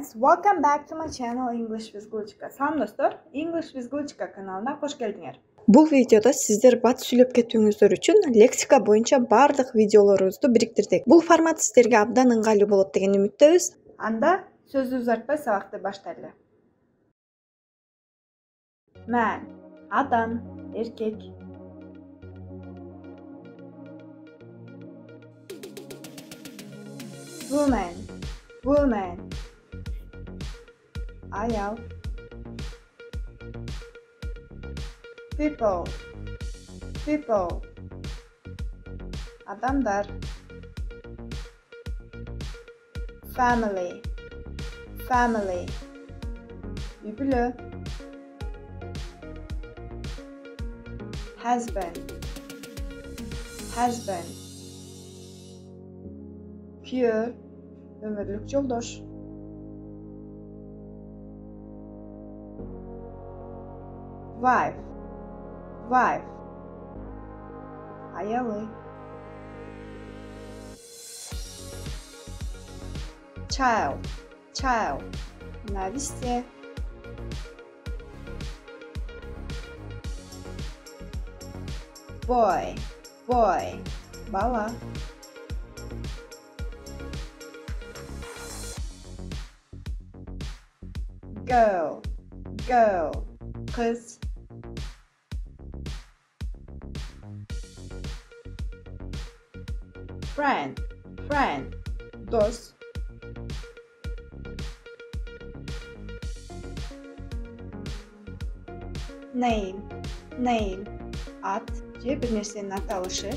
friends, welcome back to my channel English with Gulchika. Salam dostlar, English with Gulchika kanalına hoş geldiniz. Бұл видеода сіздер бат сөйлеп кетуіңіздер үшін лексика бойынша барлық видеоларыңызды біріктірдік. Бұл формат сіздерге абдан ыңғайлы болады деген үміттеміз. Анда сөзді ұзартпай сабақты başlayalım. Mən, adam, erkek. Woman, woman. Ayal. People, people. Adamlar. Family, family. Übülü. Husband, husband. Kuyur, ömürlük yoldaş. Wife, wife. Ayalı. Child, child. Нависте. Boy, boy. Bala. Girl, girl. Kız. Friend, friend. Dost. Name, name. Ad, bir nesnenin atalışı.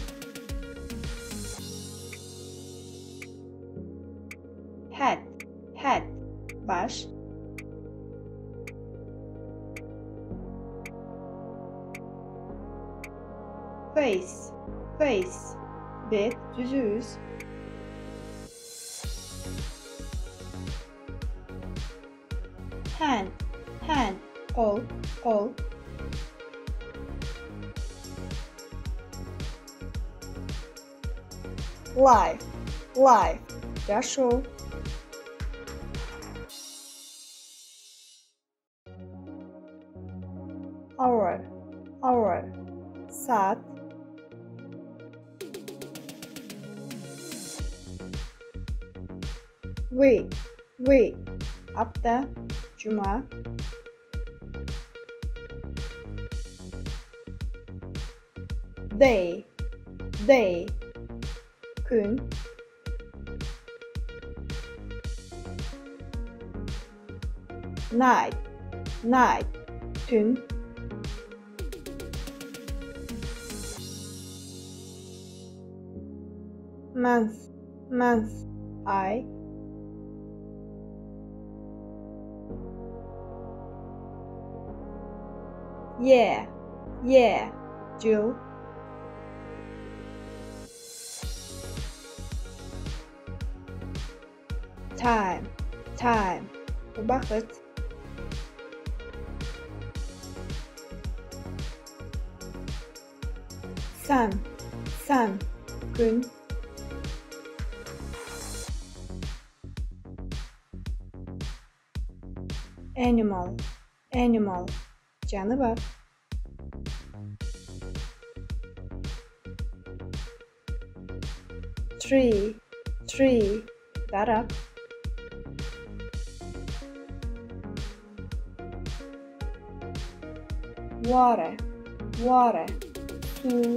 Head, head. Baş. Face, face. Bet, yüz. Hand, hand. Kol, kol. Life, life. Yaşo. Hour, hour. Saat. Week, week. Hafta, cuma. Day, day. Gün. Night, night. Tün. Month, month. Ay. Yeah, yeah. Yıl. Time, time. Vakit. Sun, sun. Gün. Animal, animal. Canavar. Tree, tree. Darap. Water, water. Su.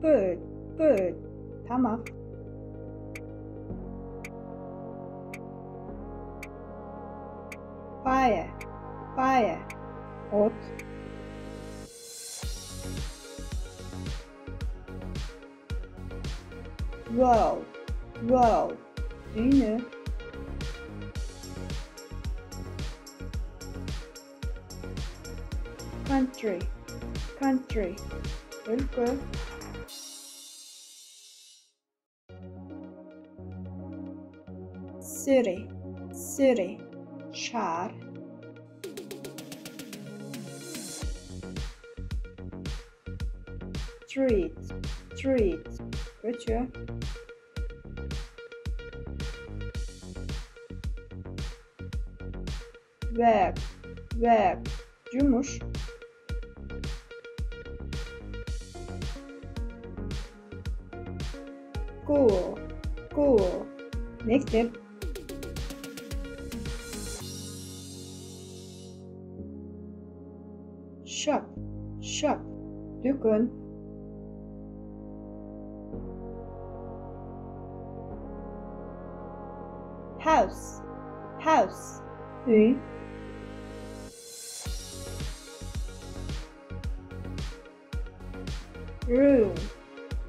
Bird, bird. Tamam. Fire, fire. Ot. World, world. Dünya. Country, country. Ülke. City, city. Şehir. Street, street. Köçü. Verb. Verb. Cumuş. School. School. Mektep. Shop. Shop. Dükkan. House. House. Üy. Room.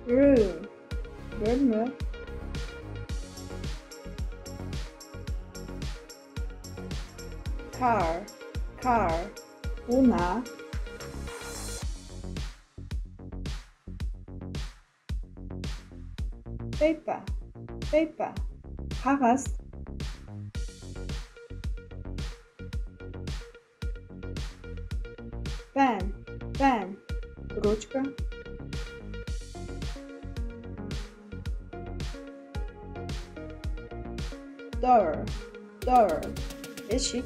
Room. Bölme. Car. Car. Una. Paper. Paper. Kağıt. Pen. Pen. Ручка. Door. Door. Eşik.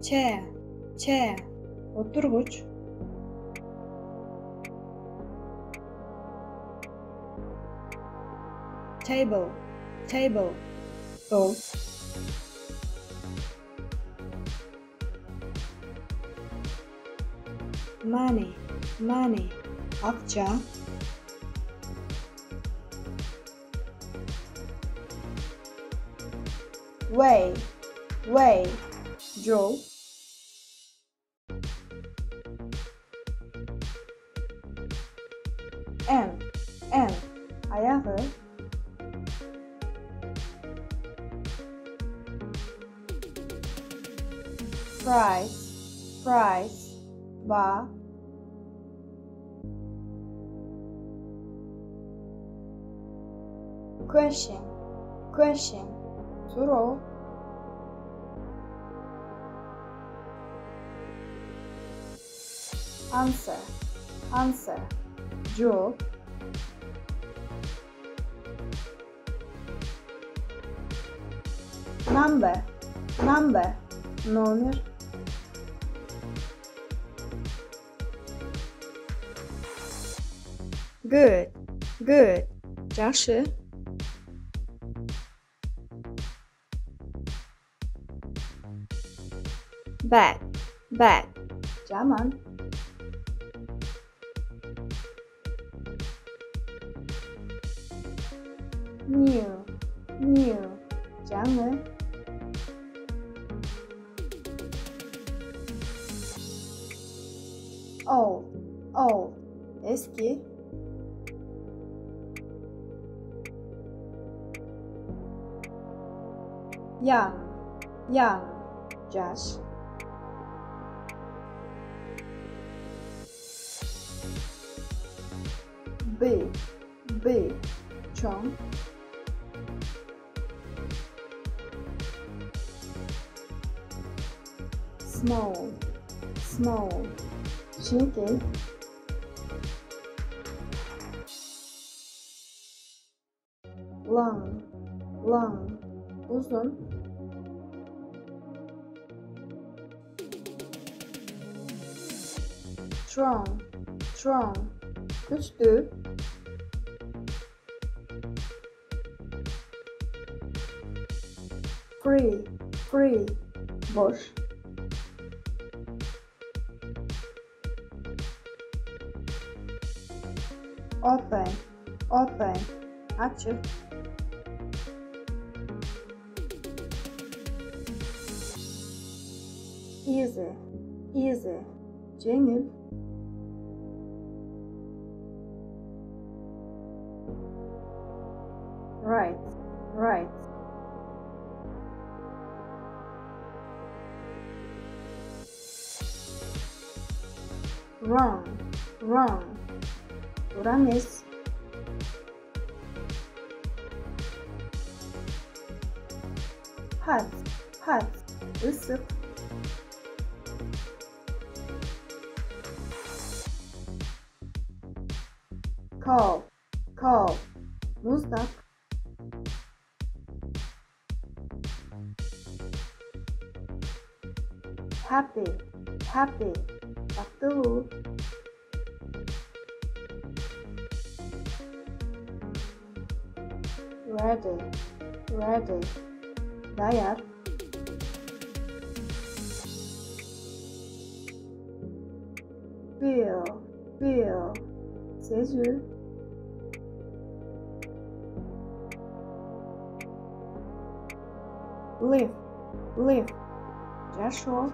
Chair. Chair. Oturguç. Table. Table. Stol. Money. Money. Akça. Way. Way. Yol. End. End. Ayağı. Price. Price. Ba. Question. Question. Soru. Answer. Answer. Cevap. Number. Number. Номер. Good. Good. Жақсы. Bad. Bad. Жаман. New. New. Жаңы. Old. Old. Eski. Young. Young. Yaş. Big. Big. Çok. Small. Small. Çirkin. Long. Long. Uzun. Strong. Strong. Güçlü. Free. Free. Boş. Open. Open. Açık. Easy. Easy. Jengil. Right. Right. Wrong. Wrong. Yanlış. Hot. Hot. Isık. Call. Call. Muzdak. Happy. Happy. Baktulu. Ready. Ready. Dayar. Feel. Feel. Seju. Live. Live. Jasho.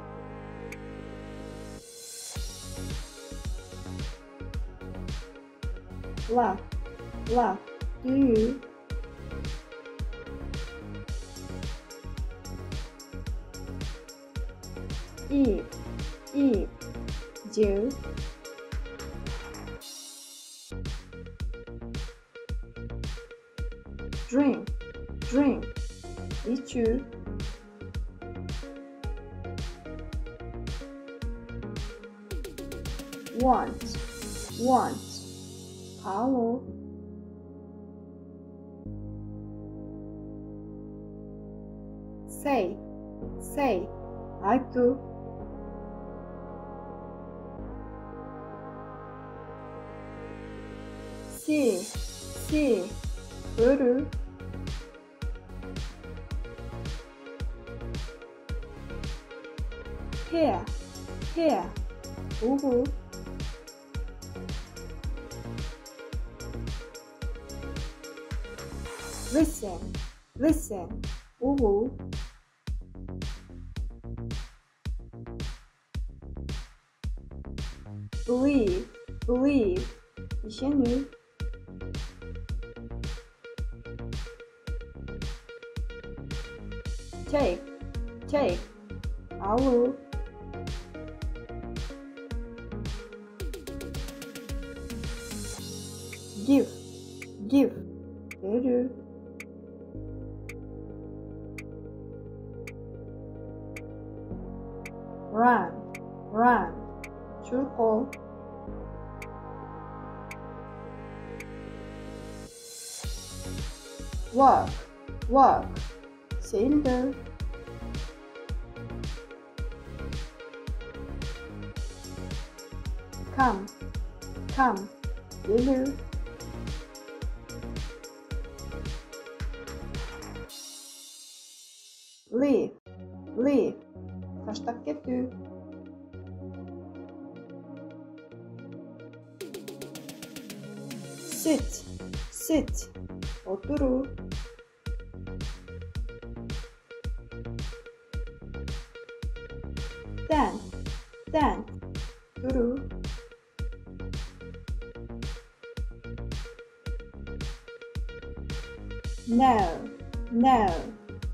Love. Love. Do you? Eat. Eat. Do. Drink. Drink. İçü. Want. Want. Hello. Say. Say. Like to. See. See. Görü. Hear. Hear. Uhu. Listen. Listen. Uhu. Believe. Believe. İşenü. Take. Take. Alu. Give. Give. Verü. Run. Run. Çurko. Walk. Walk. Shoulder. Come. Come. Gelir. Leave. Leave. Taştak getü. Sit. Sit. Oturu. Stand. Stand. Duru. No. No.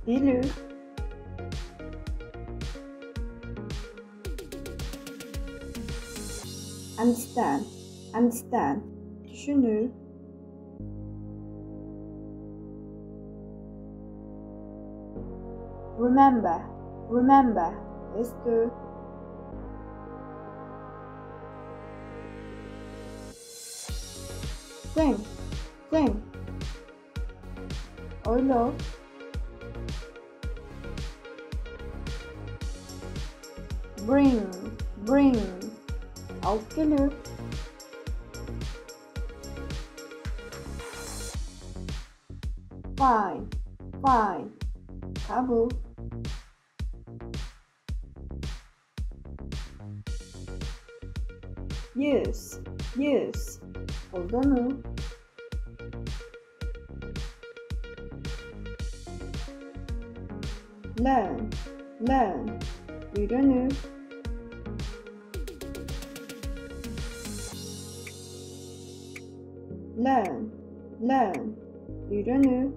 Bilü. Understand. Understand. Düşünür. Remember. Remember. Estü. Think. Think. Oylo. Bring. Bring. Alıp gelir. Fine. Fine. Kabul. Use. Use. Kullanı. Learn. Learn. Öğrenü. Learn. Learn. Öğrenü.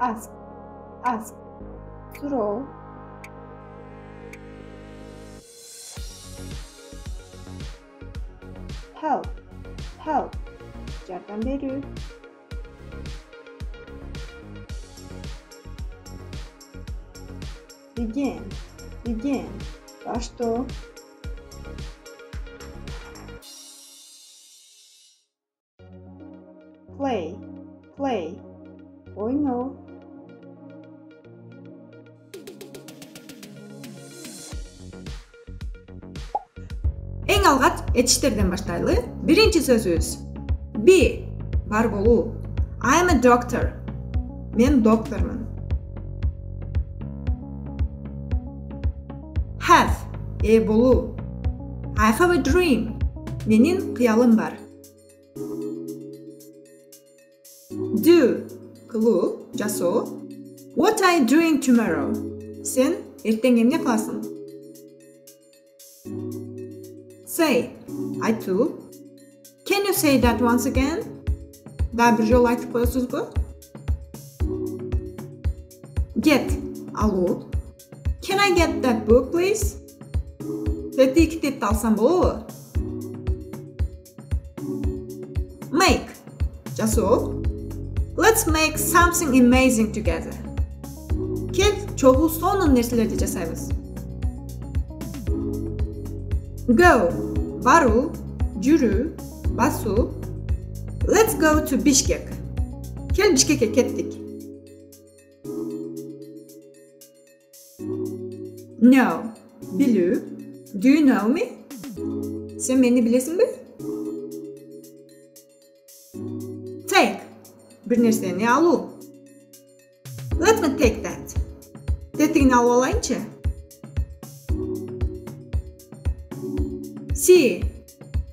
Ask. Ask. Throw. Help. Help. Yardım verir. Begin. Begin. Баштоо. Play. Ойноо. Эң алгач этиштерден баштайлы. Биринчи сөзүбүз. Be. Бар болуу. I'm a doctor. Мен доктормун. Have. Болуу. I have a dream. Менин кыялым бар. Do. Кылуу, жасоо. What are you doing tomorrow? Сен эртең эмне кыласың? Say. Айтуу. Can you say that once again? Дагы бир жолу айтып коесузбу? Get. Алуу. Can I get that book, please? Тетти китепти алсам болобу? Make. Жасоо. Let's make something amazing together. Кел, чогуу сонун нерселерди жасайбыз. Go. Баруу, жүрүү, басуу. Let's go to Bishkek. Кел, Бишкекке кеттик. Know. Билүү. Do you know me? Сен мени билесиңби? Take. Bir nersени алуу. Let me take that. Тетигини алып алайынчы. See.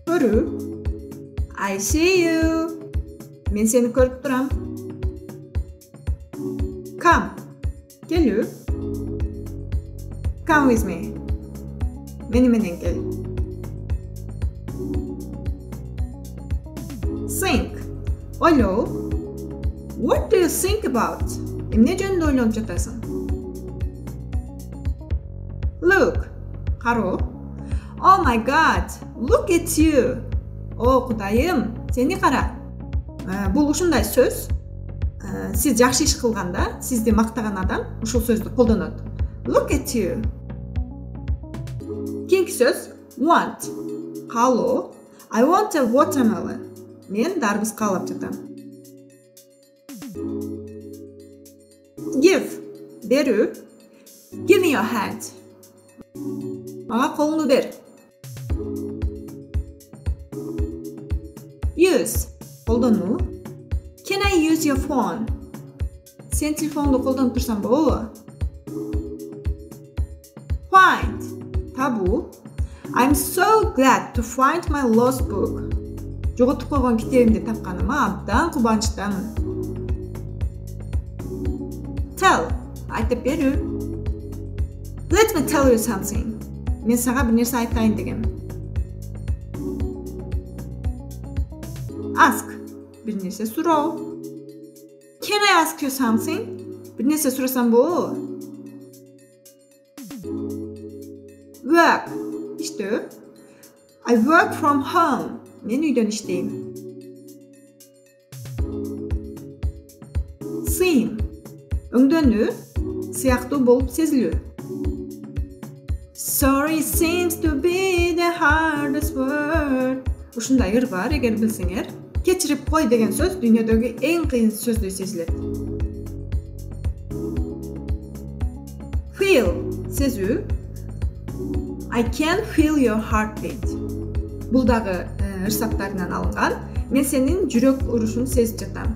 Көрүү. I see you. Мен сени көрүп турам. Come. Келүү. Come with me. Мени менен кел. Think. Ойлоо. What do you think about? Эмне жөнүндө ойлонуп жатасың? Look. Кароо. Oh my god. Look at you. О, Кудайым, сени кара. Бул ушундай сөз. Сиз жакшы иш кылганда, сизди мактаган адам ушул сөздү колдонот. Look at you. Кийинки сөз want. Каалоо. I want a watermelon. Мен дарбыз каалап жатам. Give. Берүү. Give me your hand. Мага колуңду бер. Use. Колдонуу. Can I use your phone? Сен телефонду колдонуп турсаң болобу? Find. Табуу. I'm so glad to find my lost book. Жоготуп койгон китебимди тапканыма абдан кубанычтамын. Tell. Айтып берүү. Let me tell you something. Мен сага бир нерсе айтайын дегем. Ask. Bir nерсе суроо. Can I ask you something? Bir нерсе сурасам болобу? Work. İştөө. I work from home. Мен үйдөн иштейм. Seem. Өңдөнүү, сыяктуу болуп сезилүү. Sorry seems to be the hardest word. Ушундай ыр бар, эгер билсеңер. Кечирип кой деген сөз дүйнөдөгү эң кыйын сөздөй сезилет. Feel. Сезүү. I can feel your heartbeat. Бул дагы ырсактарынан алынган. Мен сенин жүрөк урушуңду сезип жатам.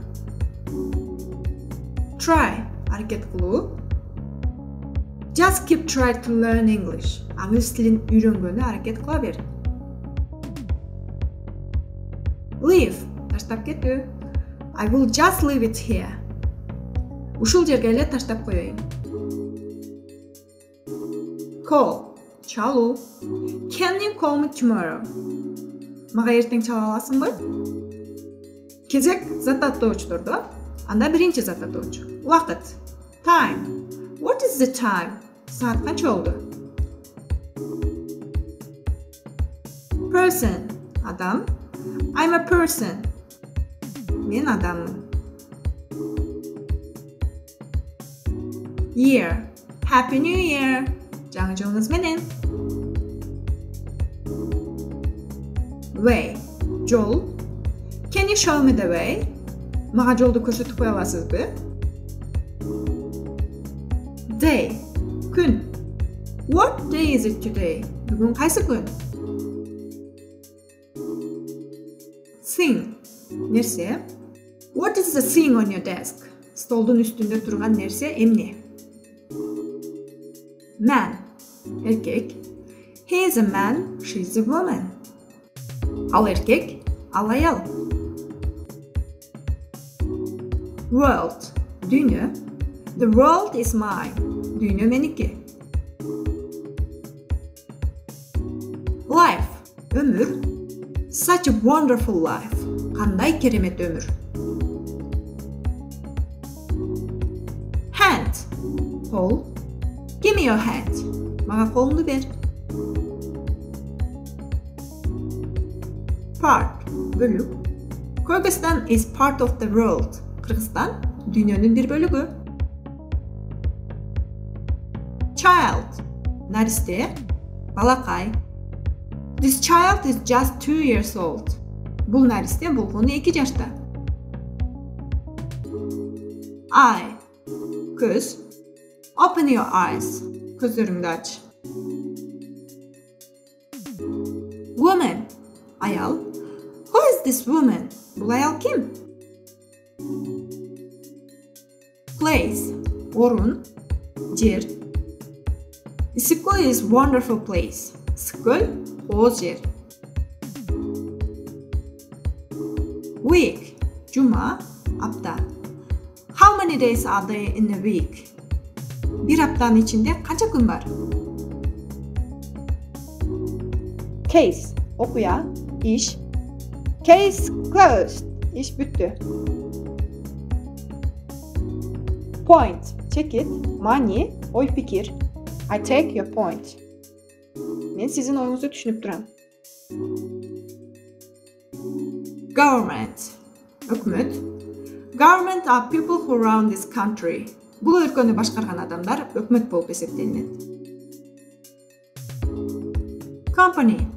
Try. Аракет кылуу. Just keep trying to learn English. Англис тилин үйрөнгөнү аракет кыла бер. Leave. Таштап кетүү. I will just leave it here. Ушул жерге эле таштап коеюн. Call. Чалуу. Can you call me tomorrow? Мага эртең чала аласыңбы? Кезек зат аттоочтордо. Анда биринчи зат аттоочу. Убакыт. Time. What is the time? Saat канча болду? Person. Адам. I'm a person. Мен адаммын. Year. Happy New Year. Жаңы жылыңыз менен. Way. Жол. Can you show me the way? Мага жолду көрсөтүп кое аласызбы? Day. Күн. What day is it today? Бүгүн кайсы күн? Thing. Нерсе. What is the thing on your desk? Столдун үстүндө турган нерсе эмне? Man. Эркек. He is a man, she is a woman. Ал эркек, ал аял. World. Дүйнө. The world is mine. Дүйнө меники. Life. Өмүр. Such a wonderful life. Кандай керемет өмүр. Hand. Кол. Give me your hand. Мага колуңду бер. Part. Бөлүк. Kyrgyzstan is part of the world. Кыргызстан дүйнөнүн бир бөлүгү. Child. Наристе. Балакай. This child is just 2 years old. Бул наристе болгону 2 жашта. Eye. Көз. Open your eyes. Көздөрүңдү ач. Woman. Аял. Who is this woman? Бул аял ким? Place. Орун. Жер. Issikkol is wonderful place. Issikkol кооз жер. Week. Жума. Апта. How many days are there in a week? Bir аптанын ичинде канча күн бар? Case. Окуя. Иш. Case closed. Иш бүттү. Point. Чекит. Мани. Ой пикир. I take your point. Мен сизин оюңузду түшүнүп турам. Government. Өкмөт. Government are people who run this country. Бул өлкөнү башкарган адамдар өкмөт болуп эсептелинет. Company.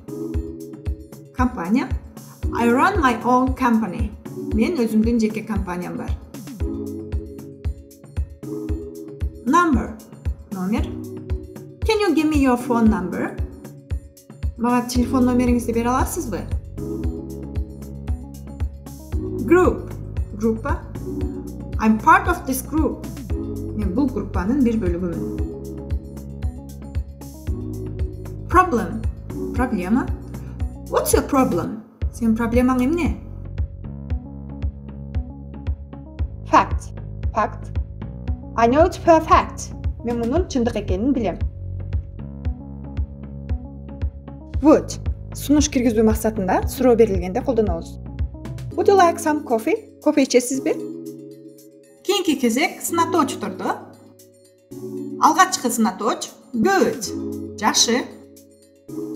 Компания. I run my own company. Мен өзүмдүн жеке компаниям бар. Number. Номер. Can you give me your phone number? Мага телефон номериңизди бере аласызбы? Group. Группа. I'm part of this group. Мен бул группанын бир бөлүгүмүн. Problem. Проблема. What's your problem? Сенин проблемаң эмне? Fact. Fact. I know it for a fact. Мен мунун чындык экенин билем. Would. Сунуш киргизүү максатында суроо берилгенде колдонобуз. Would you like some coffee? Кофе ичесизби? Кийинки кезек сынатууч турду. Алгачкы сынатууч good. Жакшы.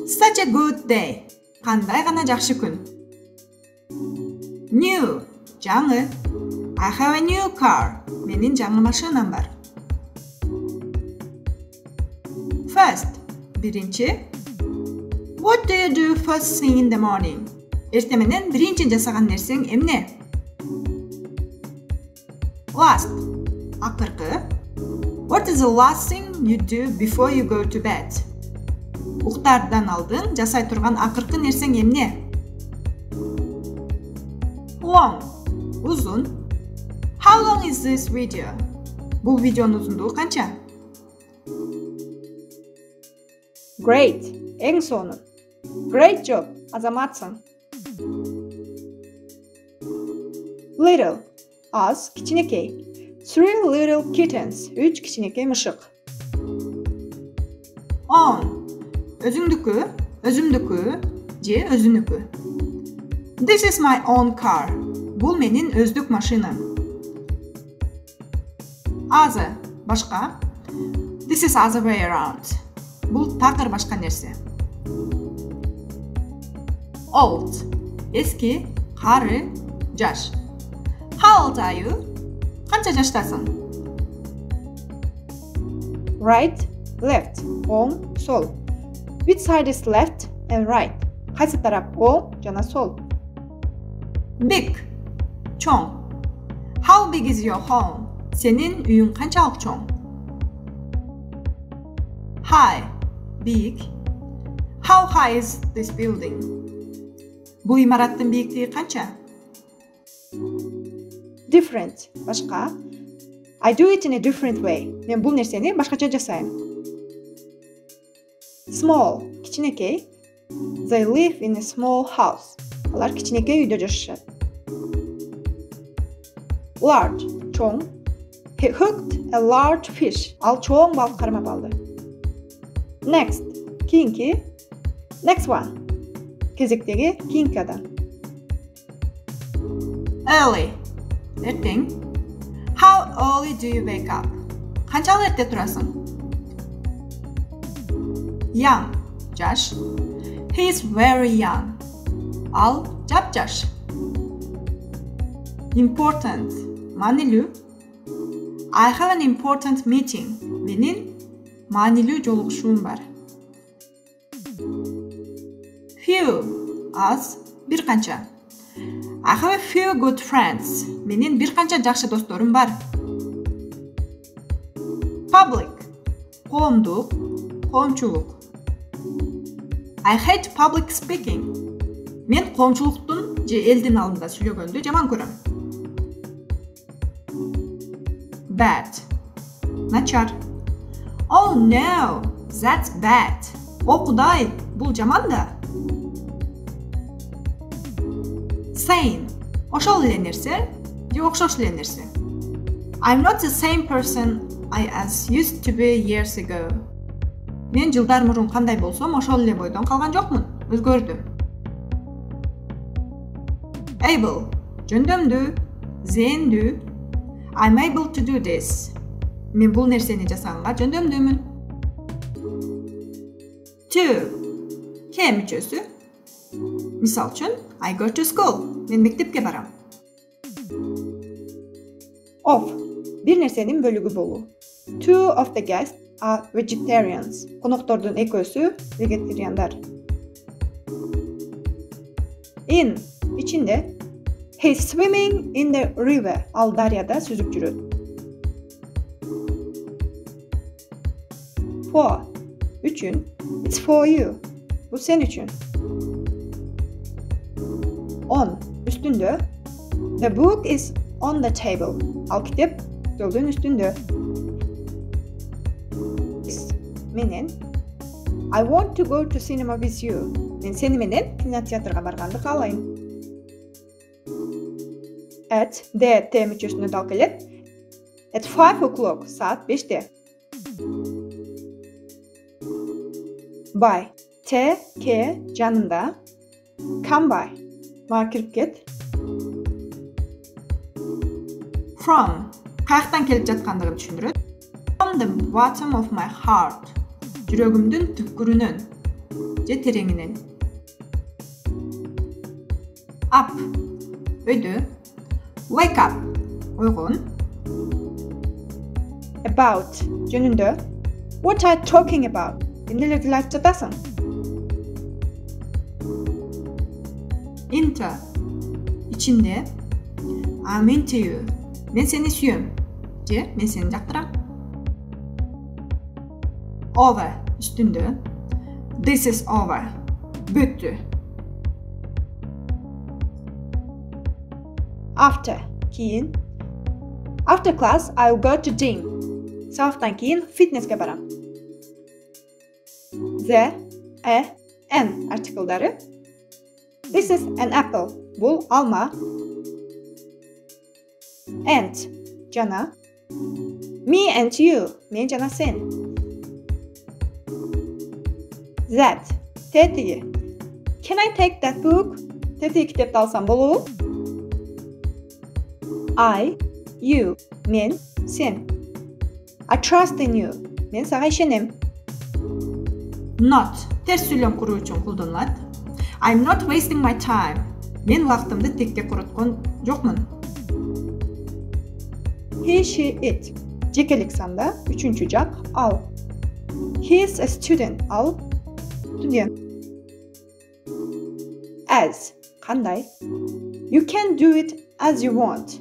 Such a good day. Кандай гана жакшы күн. New. Жаңы. I have a new car. Менин жаңы машинам бар. First. Биринчи. What do you do first thing in the morning? Эрте менен биринчи жасаган нерсең эмне? Last. Акыркы. What is the last thing you do before you go to bed? Уктаардан алдын жасай турган акыркы нерсең эмне? Long. Uzun. How long is this video? Бул видеонун узундугу канча? Great. Эң сонун. Great job. Азаматсың. Little. Az, кичинекей. 3 little kittens. 3 кичинекей мышык. Own. Өзүңдүкү, өзүмдүкү, же өзүнүкү. This is my own car. Бул менин өздүк машинам. Other. Башка. This is other way around. Бул такыр башка нерсе. Old. Эски, кары, жаш. How old are you? Канча жаштасың? Right, left, оң, сол. Which side is left and right? Кайсы тарап оң, жана сол. Big, çoğ. How big is your home? Senin үйün qanchalik çoğ? High, big. How high is this building? Bu imarattın biyikliği qancha? Different, başka. I do it in a different way. Men bu nerseni başkaça jasayım. Small, kichinekey. They live in a small house. Алар кичинекей үйдө жашашат. Large, чоң. He hooked a large fish. Ал чоң балык кармап алды. Next, кийинки. Next one. Кезектеги кийинки адам. Early, erteң. How early do you wake up? Qanchalik erте turasың? Young, жаш. He is very young. Al, жап-жаш. Important, маанилүү. I have an important meeting. Менин маанилүү жолугушуум бар. Few, аз, бир канча. I have a few good friends. Менин бир канча жакшы досторум бар. Public, коомдук, коомчулук. I hate public speaking. Мен коомчулуктун же элдин алдында сүйлөгөндү жаман көрөм. Bad, начар. Oh no, that's bad. О кудай, бул жаман да. Same, ошол эле нерсе же окшош эле нерсе. I'm not the same person I as used to be years ago. Мен жылдар мурун кандай болсом, ошол эле бойдон калган жокмун. Өзгөрдүм. Able, жөндөмдүү, зээндүү. I'm able to do this. Мен бул нерсени жасаганга жөндөмдүүмүн. Two, K мүчөсү. Мисал үчүн, I go to school. Мен мектепке барам. Of, бир нерсенин бөлүгү болуу. Two of the guests are vegetarians. Коноктордун экөөсү вегетариандар. In, içinde. He's swimming in the river. Ал дарыяда сүзүп жүрөт. For, үчүн. It's for you. Бул сен үчүн. On, üstünde. The book is on the table. Al kitap stolun üstünde. Менен. I want to go to cinema with you. Мен сени менен кинотеатрга барганды каалайм. At, T мүчөсүнө дал келет. At 5 o'clock, saat 5'te. By, T, K, жанында. Come by, мага кирип кет. From, каяктан келип жаткандыгын түшүндүрөт. From the bottom of my heart. Жүрөгүмдүн түпкүрүнөн же тереңинен. Up, өйдө. Wake up, ойгон. About, жөнүндө. What are you talking about? Эмнелерди айтып жатасың? Into, ичинде. I'm into you. Мен сени сүйөм. Же мен сени жактырам. Over, üstünde. This is over. Бүттү. After, кийин. After class, I'll go to gym. Сабактан кийин фитнеске барам. The, an артиклдары. This is an apple. Бул алма. And, жана. Me and you. Мен жана сен. That, тетиги. Can I take that book? Тетиги китепти алсам болобу? I, you, мен, сен. I trust in you. Мен сага ишенем. Not, терс сүйлөм куруу үчүн колдонулат. I'm not wasting my time. Мен убактымды текке куруткон жокмун. He, she, it. Жекелик санда, үчүнчү жак, ал. He is a student. Ал, студент. As. Qanday? You can do it as you want.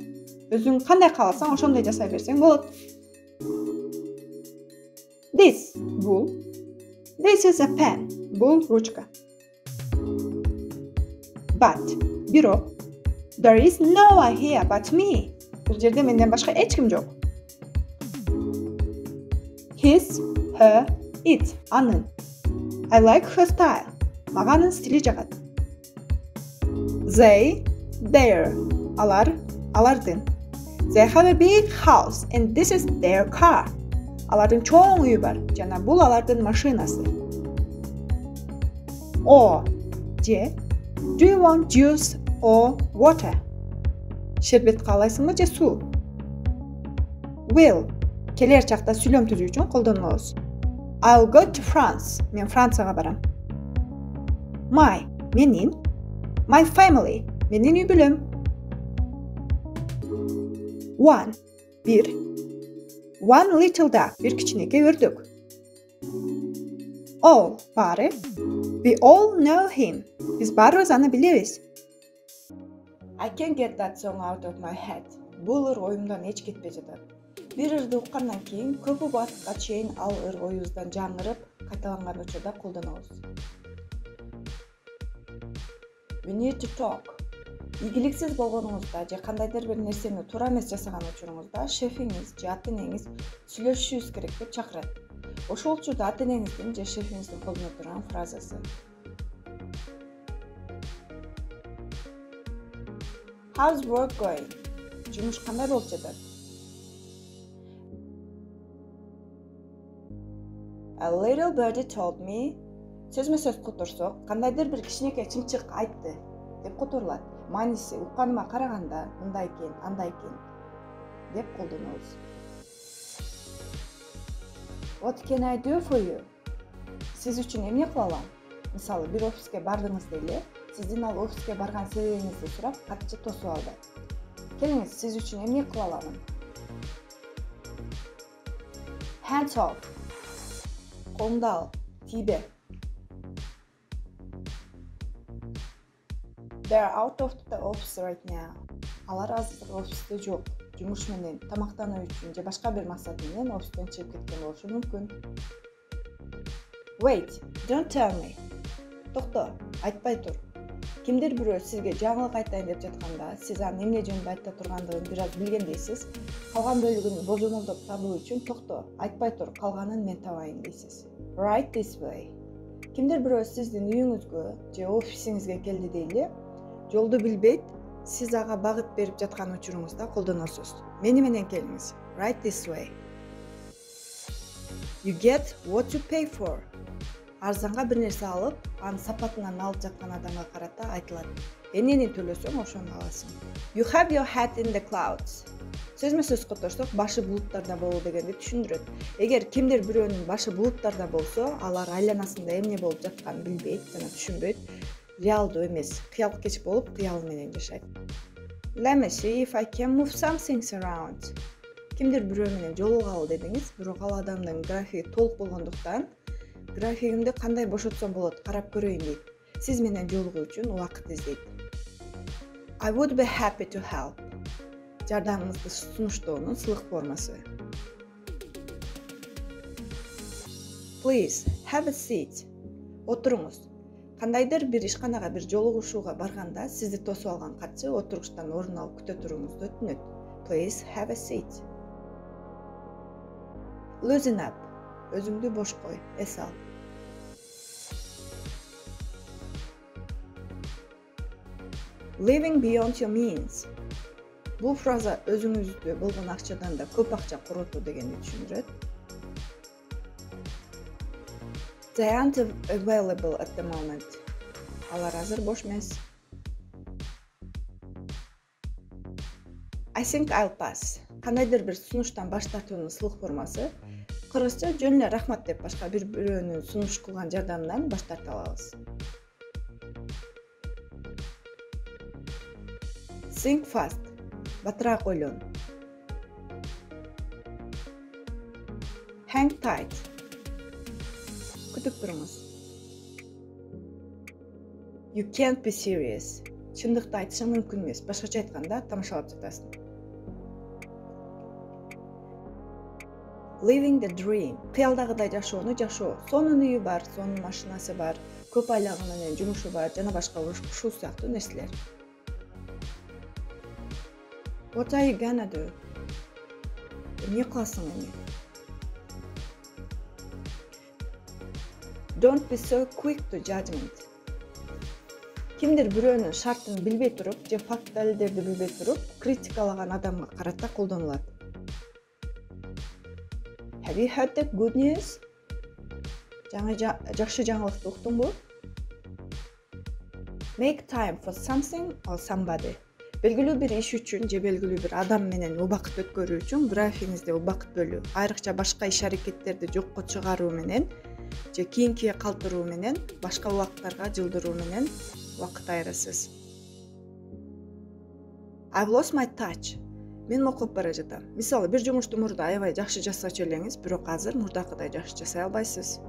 Özüң qanday қаласаң, ошондой жасай берсең болот. This. Бул. This is a pen. Бул ручка. But. Бирок. There is no one here but me. Бул жерде менден башка эч ким жок. His, her, it. Анын. I like her style. Мага анын стили жагат. They, their. Алар, алардын. They have a big house and this is their car. Алардын чоң үйү бар, жана бул алардын машинасы. Or, же. Do you want juice or water? Шербет каалайсыңбы же суу? Will. Келер чакта сүйлөм түзүү үчүн колдонобуз. I'll go to France. Мен Францияга барам. My. Менин. My family. Менин үй бүлөм. One. Bir. One little duck. Bir кичинекей өрдөк. All. Баары. We all know him. Биз баарыбыз аны билебиз. I can't get that song out of my head. Бул ыр оюмдан эч кетпей жатат. Бир ырды уккандан кийин көп убакытка чейин ал ыр оюбуздан жаңырып, кайталанган учурда колдонобуз. We need to talk. Ийгиликсиз болгонуңузда же кандайдыр бир нерсени туура эмес жасаган учуруңузда шефиңиз же ата-энеңиз сүйлөшүшүбүз керек деп чакырат. Ошол учурда ата-энеңиздин же шефиңиздин колдоно турган фразасы. How's work going? Жумуш кандай болуп жатат? A little birdie told me. Сөзмө сөз которсок, кандайдыр бир кичинекей чымчык айтты деп которулат. Мааниси укканыма караганда мындай экен, андай экен деп колдонобуз. What can I do for you? Сиз үчүн эмне кыла алам? Мисалы, бир офиске бардыңыз дейле, сиздин ал офиске барган себебиңизди сурап, катчы тосуп алды. Келиңиз, сиз үчүн эмне кыла алам? Hands off. Колуңду ал, тийбе. They're out of the office right now. Алар азыр офисте жок. Жумуш менен, тамактануу үчүн же башка бир максат менен офистен чыгып кеткен болушу мүмкүн. Wait, don't tell me. Токто, айтпай тур. Кимдир бирөө сизге жаңылык айтайын деп жатканда, сиз анын эмне жөнүндө айта тургандыгын бир аз билгендейсиз. Калган бөлүгүн божомолдоп табуу үчүн токто, айтпай тур, калганын мен табайын дейсиз. Right this way. Кимдир бирөө сиздин үйүңүзгө же офисиңизге келди дейли, жолду билбейт, сиз ага багыт берип жаткан учуруңузда колдоносуз. Мени менен келиңиз. Right this way. You get what you pay for. Арзанга бир нерсе алып, анын сапатынан алып жаткан адамга карата айтылат. Эмнени төлөсөң, ошону аласың. You have your head in the clouds. Сөзмө сөз которсок, башы булуттарда болуу дегенди түшүндүрөт. Эгер кимдир бирөөнүн башы булуттарда болсо, алар айланасында эмне болуп жатканын билбейт жана түшүнбөйт. Реалдуу эмес, кыял кеч болуп, кыял менен жашайт. Let me see if I can move some things around. Кимдир бирөө менен жолугалы дедиңиз, бирок ал адамдын графиги толук болгондуктан, графигимди кандай бошотсом болот, карап көрөйүн дейт. Сиз менен жолугуу үчүн убакыт издейт. I would be happy to help. Жардамыңызды сунуштоонун сылык формасы. Please, have a seat. Отуруңуз. Кандайдыр бир ишканага бир жолугушууга барганда, сизди тосуп алган катчы отуруштан орун алып күтө туруңузду өтүнөт. Please, have a seat. Loosen up. Өзүңдү бош кой, эс ал. Living beyond your means. Бул фраза өзүңүздө болгон акчадан да көп акча коротуу дегенди түшүндүрөт. They aren't available at the moment. Алар азыр бош эмес. I think I'll pass. Кандайдыр бир сунуштан баш тартуунун сылык формасы. Кыргызча жөн эле рахмат деп башка бир бирөөнүн сунуш кылган жардамынан баш тарта алабыз. Think fast. Батыраак ойлон. Hang tight. Күтүп туруңуз. You can't be serious. Чындыкты айтышың мүмкүн эмес. Башкача айтканда, тамашалап жатасың. Living the dream. Кыялдагыдай жашоону жашоо. Сонун үйү бар, сонун машинасы бар, көп айлыгы менен жумушу бар, жана башка ушул сыяктуу нерселер. What are you gonna do? Эмне кыласың эми? Don't be so quick to judgment. Кимдир бирөөнүн шартын билбей туруп, же факт далилдерди билбей туруп, критикалаган адамга карата колдонулат. Have you heard the good news? Жакшы жаңылыкты уктуңбу? Make time for something or somebody. Белгилүү бир иш үчүн же белгилүү бир адам менен убакыт өткөрүү үчүн графигиңизде убакыт бөлүү, айрыкча башка иш аракеттерди жокко чыгаруу менен же кийинкиге калтыруу менен, башка убакыттарга жылдыруу менен убакыт айырасыз. I've lost my touch. Мен окуп бара жатам. Мисалы, бир жумушту мурда аябай жакшы жасачу элеңиз, бирок азыр мурдакыдай жакшы жасай албайсыз.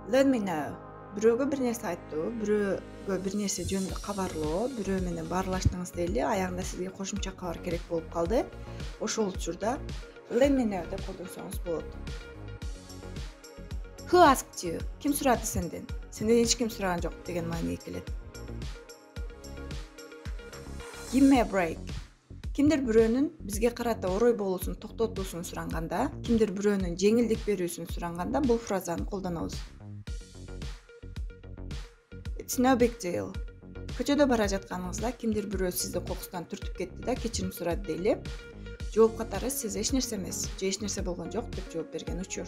Let me know. Бирөөгө бир нерсе айттуу, бирөөгө бир нерсе жөнүндө кабарлоо, бирөө менен баарлаштыңыз дейли, аягында сизге кошумча кабар керек болуп калды. Ошол учурда let me know деп колдонсоңуз болот. Who asked you? Ким сурады сенден? Сенден эч ким сураган жок деген мааниге келет. Give me a break. Кимдир бирөөнүн бизге карата орой болуусун токтотуусун суранганда, кимдир бирөөнүн жеңилдик берүүсүн суранганда бул фразаны колдонобуз. It's no big deal. Көчөдө бара жатканыңызда кимдир бирөө сизди кокустан түртүп кетти да кечирим сурады дейли. Жооп катары сиз эч нерсе эмес, же эч нерсе болгон жок деп жооп берген учур.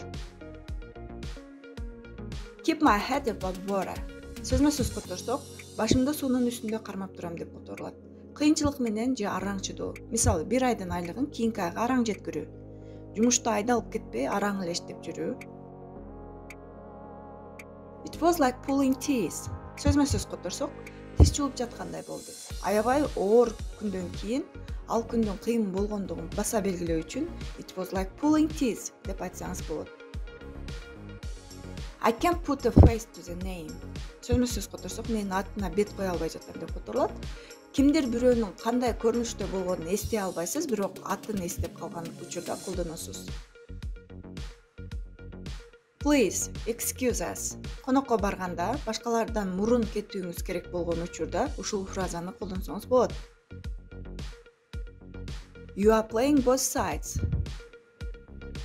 Keep my head above water. Сөзмө сөз которсок, башымды суунун үстүндө кармап турам деп которулат. Кыйынчылык менен же араңчыдуу. Мисалы, бир айдын айлыгын кийинки айга араң жеткирүү. Жумушта айдалып кетпей, араң эле иштеп жүрүү. It was like pulling teeth. Сөзмө сөз которсок, тиш жуулуп жаткандай болду. Аябай оор күндөн кийин, ал күндүн кыйын болгондугун баса белгилөө үчүн it was like pulling teeth деп айтсаңыз болот. I can't put a face to the name. Сөзмө сөз которсок, менин атына бет кое албай жатам деп которулат. Кимдир бирөөнүн кандай көрүнүштө болгонун эстей албайсыз, бирок атын эстеп калган учурда колдоносуз. Please, excuse us. Конокко барганда, башкалардан мурун кетүүңүз керек болгон учурда ушул фразаны колдонсоңуз болот. You are playing both sides.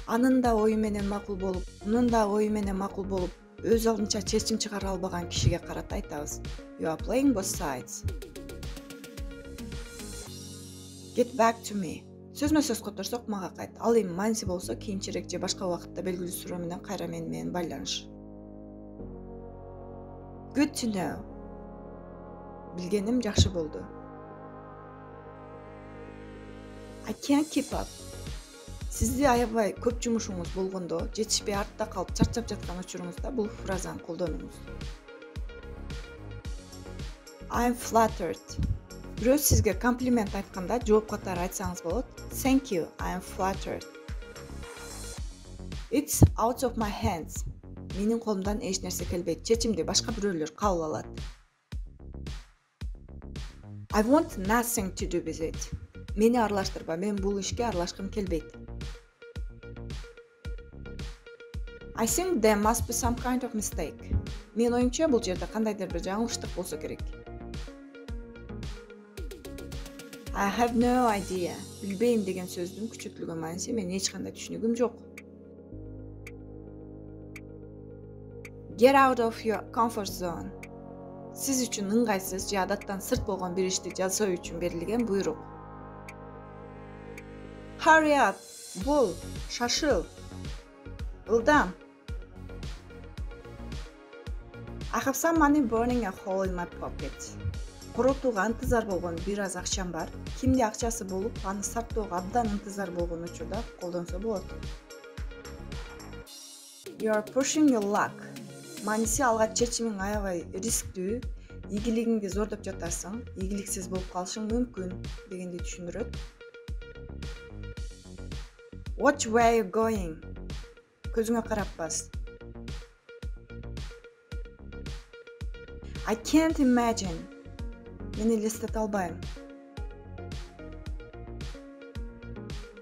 Анын да ою менен макул болуп, мунун да ою менен макул болуп, өз алдынча чечим чыгара албаган кишиге карата айтабыз. You are playing both sides. Get back to me. Сөзмө сөз которсок, мага кайт. Ал эми мааниси болсо кийинчерээк же башка убакытта белгилүү суроо менен кайра менен байланыш. Good to know. Билгеним жакшы болду. I can't keep up. Сизди аябай көп жумушуңуз болгондо, жетишпей артта калып чарчап жаткан учуруңузда бул фразаны колдонуңуз. I'm flattered. Бирөө сизге комплимент айтканда жооп катары айтсаңыз болот. Thank you, I am flattered. It's out of my hands. Менин колумдан эч нерсе келбейт. Чечимди башка бирөөлөр кабыл алат. I want nothing to do with it. Мени аралаштырба, мен бул ишке аралашкым келбейт. I think there must be some kind of mistake. Мен оюмча бул жерде кандайдыр бир жаңылыштык болсо керек. I have no idea. Билбейм деген сөздүн күчөтүлгөн мааниси менин эч кандай түшүнүгүм жок. Get out of your comfort zone. Сиз үчүн ыңгайсыз же адаттан сырт болгон бир ишти жасоо үчүн берилген буйрук. Hurry up. Бул, шашыл. Ылдам. I have some money burning a hole in my pocket. Коротууга ынтызар болгон бир аз акчам бар. Кимде акчасы болуп, аны сарптоого абдан ынтызар болгон учурда колдонсо болот. You are pushing your luck. Мааниси алгач чечимиң аябай рисктүү, ийгилигиңди зордоп жатасың, ийгиликсиз болуп калышың мүмкүн дегенди түшүндүрөт. Watch where you're going. Көзүңө карап бас. I can't imagine. Мен елестете албайм.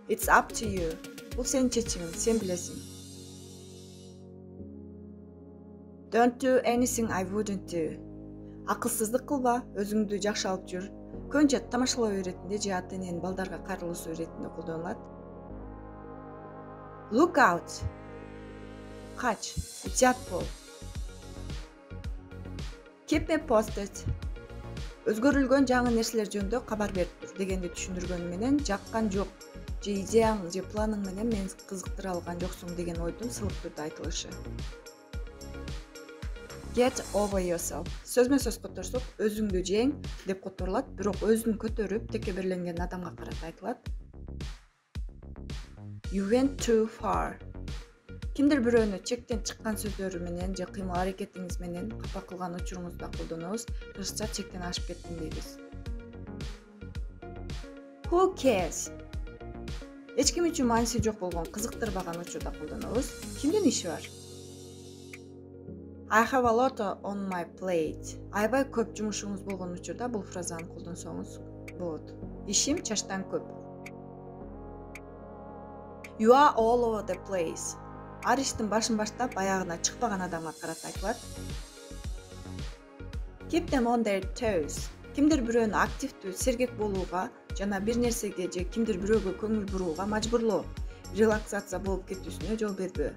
It's up to you. Бұл сенің шешімің, сен білесің. Don't do anything I wouldn't do. Акылсыздык кылба, өзүңдү жакшы алып жүр. Көнчө тамашалоо иретинде же ата-эненин балдарга кайрылуусу иретинде колдонулат. Look out. Кач, жат бол. Keep me posted. Өзгөрүлгөн жаңы нерселер жөнүндө кабар берип тур дегенди түшүндүргөнү менен жаккан жок же идеяң же планың менен мени кызыктыра алган жоксуң деген ойдун сылып түрдө айтылышы. Get over yourself. Сөзмө сөз которсок, өзүңдү жең деп которулат, бирок өзүн көтөрүп текеберленген адамга карата айтылат. You went too far. Кимдир бирөөнү чектен чыккан сөздөрү менен же кыймыл аракетиңиз менен капа кылган учуруңузда колдонобуз. Кыргызча чектен ашып кеттим дейбиз. Who cares? Эч ким үчүн мааниси жок болгон кызыктырбаган учурда колдонобуз. Кимдин иши бар? I have a lot on my plate. Аябай көп жумушуңуз болгон учурда бул фразаны колдонсоңуз болот. Ишим чачтан көп. You are all over the place. Ар иштин башын баштап аягына чыкпаган адамга карата айтылат. Keep them on their toes. Кимдир бирөөнү активдүү, сергек болууга жана бир нерсеге же кимдир бирөөгө көңүл бурууга мажбурлоо. Релаксация болуп кетүүсүнө жол бербөө.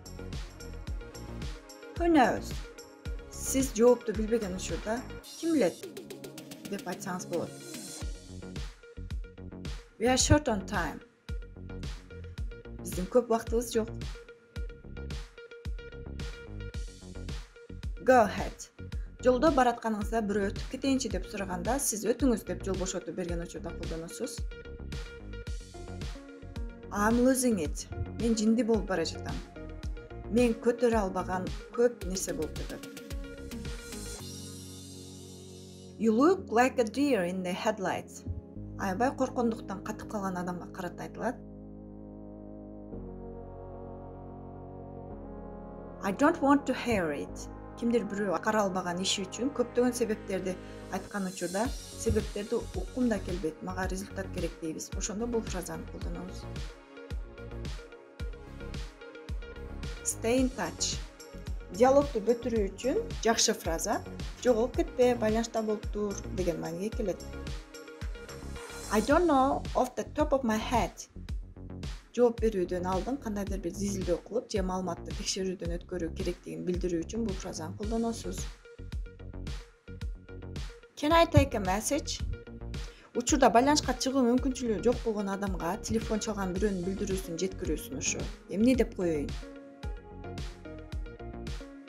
Who knows? Сиз жоопту билбеген учурда ким билет деп айтсаңыз болот. We are short on time. Биздин көп убактыбыз жок. Go ahead. Жолдо баратканыңызда бирөө өтүп кетейинчи деп сураганда, сиз өтүңүз деп жол бошотуп берген учурда колдоносуз. I'm losing it. Мен жинди болуп бара жатам. Мен көтөрө албаган көп нерсе болуп жатат. You look like a deer in the headlights. Аябай коркондуктан катып калган адамга карата айтылат. I don't want to hear it. Кимдир бирөө кара албаган иши үчүн көптөгөн себептерди айткан учурда, себептерди уккум да келбейт, мага результат керек дейбиз. Ошондо бул фразаны колдонобуз. Stay in touch. Диалогду бүтүрүү үчүн жакшы фраза жоголуп кетпе, байланышта болуп тур деген мааниге келет. I don't know off the top of my head. Жооп берүүдөн алдын кандайдыр бир зизилдөө кылып же маалыматты текшерүүдөн өткөрүү керектигин билдирүү үчүн бул фразаны колдоносуз. Can I take a message? Учурда байланышка чыгуу мүмкүнчүлүгү жок болгон адамга телефон чалган бирөөнүн билдирүүсүн жеткирүүсүн ошо. Эмне деп коеюн?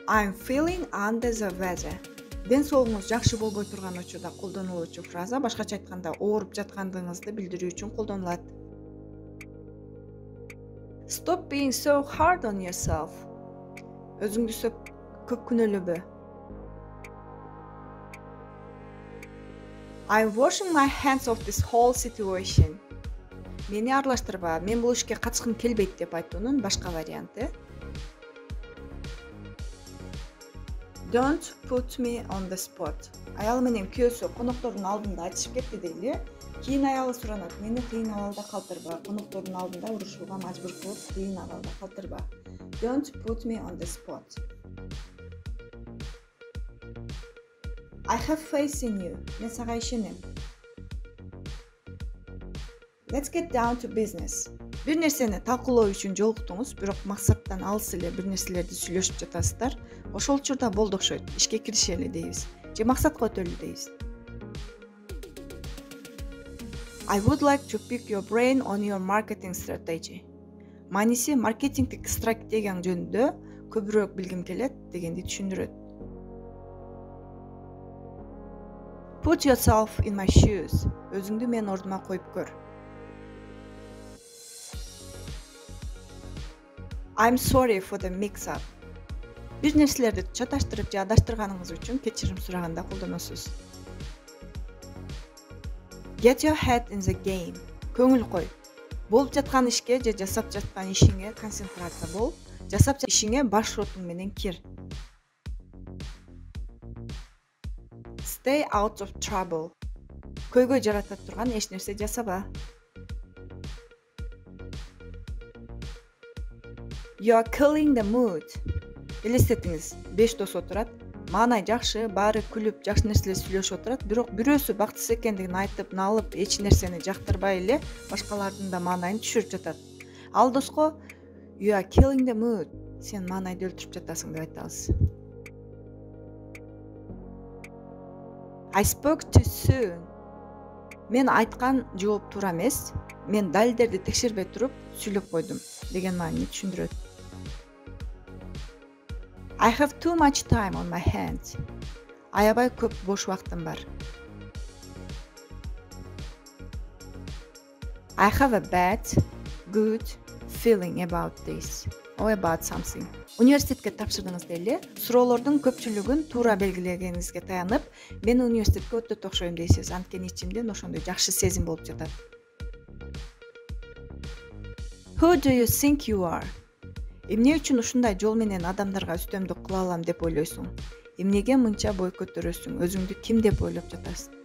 I'm feeling under the weather. Ден соолугуңуз жакшы болбой турган учурда колдонулуучу фраза, башкача айтканда ооруп жаткандыгыңызды билдирүү үчүн колдонулат. Stop being so hard on yourself. Өзүңдү көп күнөөлөбө. I'm washing my hands of this whole situation. Мени аралаштырба, мен бул ишке катышкым келбейт деп айтуунун башка варианты. Don't put me on the spot. Аял менен күйөөсү коноктордун алдында айтышып кетти дейли. Кийин аялы суранат, мени кыйын абалда калтырба, коноктордун алдында урушууга мажбур кылып, кыйын абалда калтырба. Don't put me on the spot. I have faith in you. Мен сага ишенем. Let's get down to business. Бир нерсени талкуулоо үчүн жолуктуңуз, бирок максаттан алыс эле бир нерселерди сүйлөшүп жатасыздар. Ошол учурда болду окшойт, ишке киришели дейбиз. Же максатка өтөлү дейбиз. I would like to pick your brain on your marketing strategy. Мааниси маркетингдик стратегияң жөнүндө көбүрөөк билгим келет дегенди түшүндүрөт. Put yourself in my shoes. Өзүңдү менин ордума коюп көр. I'm sorry for the mix-up. Бир нерселерди чаташтырып же адаштырганыңыз үчүн кечирим сураганда колдоносуз. Get your head in the game. Көңүл кой. Болуп жаткан ишке же жасап жаткан ишиңе концентрация бол. Жасап ишиңе баш ротуң менен кир. Stay out of trouble. Көйгөй жарата турган эч нерсе жасаба. You are killing the mood. Элестетиңиз, 5 дос отурат. Маанай жакшы, баары күлүп, жакшы нерселер сүйлөшүп отурат, бирок бирөөсү бактысыз экендигин айтып, налып, эч нерсени жактырбай эле башкалардын да маанайын түшүрүп жатат. Ал доско You are killing the mood. Сен маанайды өлтүрүп жатасың деп айтабыз. I spoke too soon. Мен айткан жооп туура эмес. Мен далилдерди текшербей туруп сүйлөп койдум деген маанини түшүндүрөт. I have too much time on my hands. Аябай көп бош убактым бар. I have a bad, good feeling about this or about something. Университетке тапшырдыңыз деле, суроолордун көпчүлүгүн туура белгилегениңизге таянып, мен университетке өтө окшойм дейсиз. Анткени ичимден ошондой жакшы сезим болуп жатат. Who do you think you are? Эмне үчүн ушундай жол менен адамдарга үстөмдүк кыла алам деп ойлойсуң? Эмнеге мынча бой көтөрөсүң? Өзүңдү ким деп ойлоп жатасың?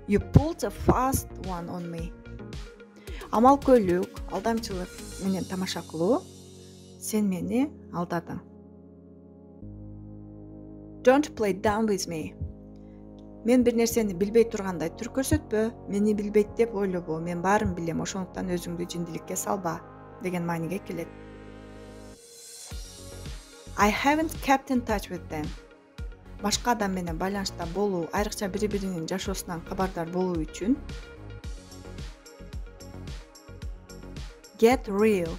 You pulled a fast one on me. Амалкөйлүк, алдамчылык менен тамаша кылуу, сен мени алдадың. Don't play dumb with me. Мен бир нерсени билбей тургандай түр көрсөтпө, мени билбейт деп ойлобо, мен баарын билем, ошондуктан өзүңдү жиндиликке салба деген мааниге келет. I haven't kept in touch with them. Башка адам менен байланышта болуу, айрыкча бири-биринин жашоосунан кабардар болуу үчүн Get real.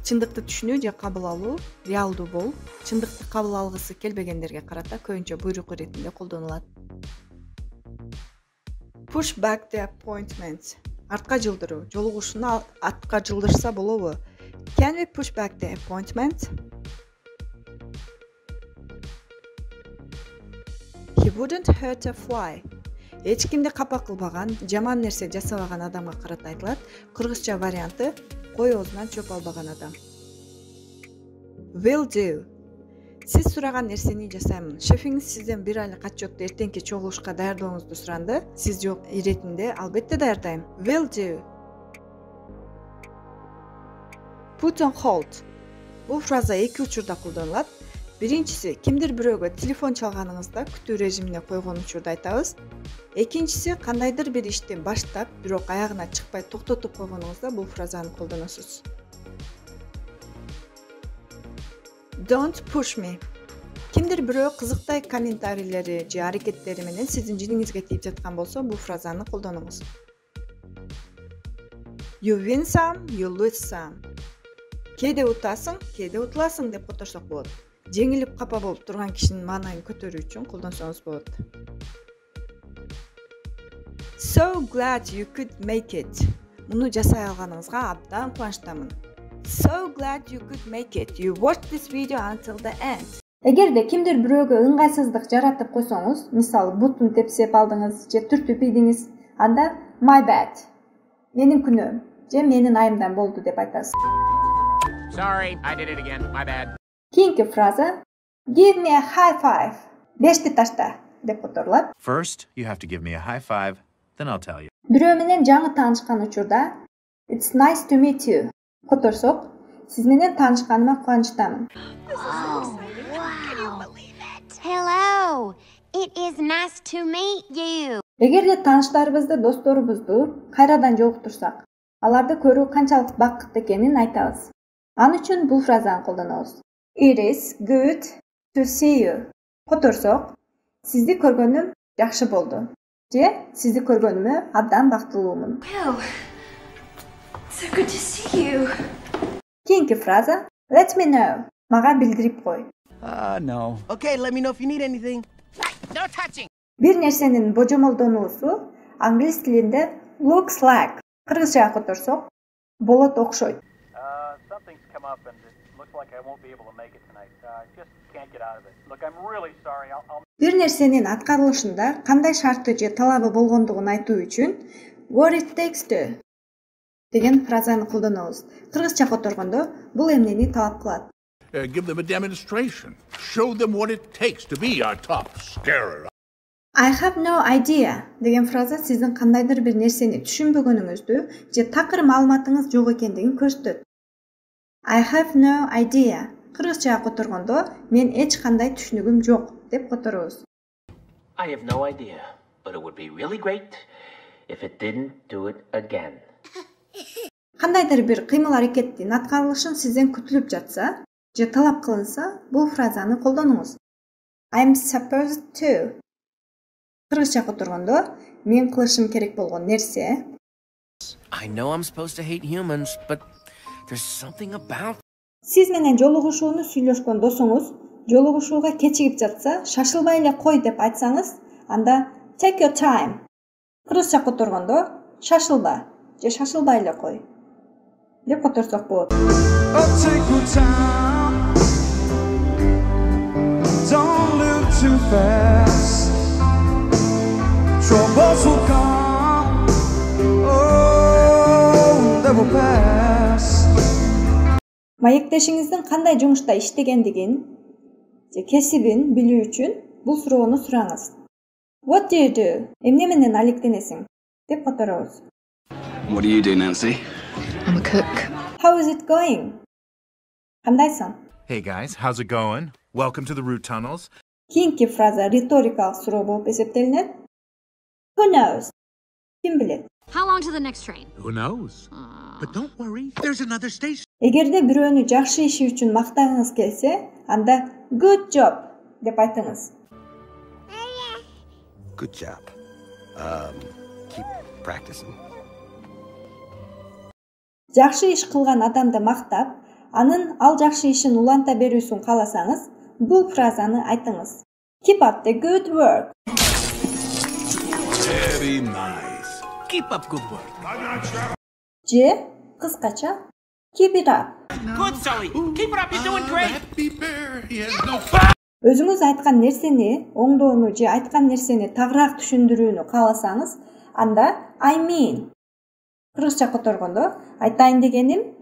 Чындыкты түшүнүү же кабыл алуу, реалдуу бол, чындыкты кабыл алгысы келбегендерге карата көбүнчө буйрук иретинде колдонулат. Push back the appointment. Артка жылдыруу, жолугушууну артка жылдырса болобу? Can we push back the appointment? He wouldn't hurt a fly. Эч кимди капа кылбаган, жаман нерсе жасабаган адамга карата айтылат. Кыргызча варианты кой оозунан чөп албаган адам. Will do. Сиз сураган нерсени жасаймын. Шефиңиз сизден бир айлык отчетту эртеңки чогулушка даярдооңузду суранды. Сиз жок иретинде албетте даярдайм. Will do. Put on hold. Бул фраза эки учурда колдонулат. Биринчиси, кимдир бирөөгө телефон чалганыңызда күтүү режимине койгон учурда айтабыз. Экинчиси, кандайдыр бир ишти баштап, бирок аягына чыкпай токтотуп койгонуңузда бул фразаны колдоносуз. Don't push me. Кимдир бирөө кызыктай комментарийлери же аракеттери менен сиздин жиниңизге тийип жаткан болсо, бул фразаны колдонуңуз. You win some, you lose some. Кээде утасың, кээде утуласың деп которсок болот. Жеңилип капа болуп турган кишинин маанайын көтөрүү үчүн колдонсоңуз болот. So glad you could make it. Муну жасай алганыңызга абдан кубанычтамын. So glad you could make it. You watched this video until the end. Эгерде кимдир бирөөгө ыңгайсыздык жаратып койсоңуз, мисалы бутун тепсеп алдыңыз же түртүп ийдиңиз, анда my bad. Менин күнөөм же менин айымдан болду деп айтасыз. Sorry, I did it again. My bad. Кийинки фраза Give me a high five. Бешти ташта деп которулат. First, you have to give me a high five, then I'll tell you. Бирөө менен жаңы таанышкан учурда It's nice to meet you которсок, сиз менен таанышканыма кубанычтамын. Oh, wow. Hello. It is nice to meet you. Эгерде тааныштарыбызды, досторубузду кайрадан жолуктурсак, аларды көрүү канчалык бакыттуу экенин айтабыз. Ан үчүн бул фразаны колдонобуз. It is good to see you. Которсок, сизди көргөнүм жакшы болду. Же сизди көргөнүмө абдан бактылуумун. Wow. So good to see you. Кийинки фраза Let me know. Мага билдирип кой. No. Okay, let me know if you need anything. No touching. Бир нерсенин божомолдонуусу англис тилинде looks like. Кыргызчага которсок, болот окшойт. Something's come up and it looks like I won't be able to make it tonight. I just can't get out of it. Look, I'm really sorry. I'll... Бир нерсенин аткарылышында кандай шарты же талабы болгондугун айтуу үчүн what it takes to деген фразаны колдонобуз. Кыргызча которгондо бул эмнени талап кылат. Give them a demonstration. Show them what it takes to be our top scarer. I have no idea деген фраза сиздин кандайдыр бир нерсени түшүнбөгөнүңүздү же такыр маалыматыңыз жок экендигин көрсөтөт. I have no idea. Кыргызчага которгондо мен эч кандай түшүнүгүм жок деп которобуз. I have no idea, but it would be really great if it didn't do it again. Кандайдыр бир кыймыл-аракеттин аткарылышын сизден күтүлүп жатса же талап кылынса, бул фразаны колдонуңуз. I'm supposed to. Кыргызча которгондо мен кылышым керек болгон нерсе. I know I'm supposed to hate humans, but there's something about. Сиз менен жолугушууну сүйлөшкөн досуңуз жолугушууга кечигип жатса, шашылбай эле кой деп айтсаңыз, анда take your time. Кыргызча которгондо шашылба же шашылбай эле кой деп которсок болот. Take your time. Don't live too fast. Troubles will come. Oh, they will pass. Маектешиңиздин кандай жумушта иштегендигин же кесибин билүү үчүн бул суроону сураңыз. What do you do? Эмне менен алектенесиң? деп которобуз. What do you do, Nancy? I'm a cook. How is it going? Кандайсың? Hey guys, how's it going? Welcome to the root tunnels. Кийинки фраза риторикалык суроо болуп эсептелинет. Who knows? Ким билет? How long to the next train? Who knows? But don't worry, there's another station. Эгерде бирөөнү жакшы иши үчүн мактагыңыз келсе, анда good job деп айтыңыз. Good job. Keep practicing. Жакшы иш кылган адамды мактап, анын ал жакшы ишин уланта берүүсүн кааласаңыз, бул фразаны айтыңыз. Keep up the good work. Very nice. Keep up good work. Же кыскача keep it up. Good, Sully. Keep it up. You're doing great. Happy bear, he has no Өзүңүз айткан нерсени, оңдоону же айткан нерсени тагыраак түшүндүрүүнү кааласаңыз, анда I mean. Кыргызча которгондо айтайын дегеним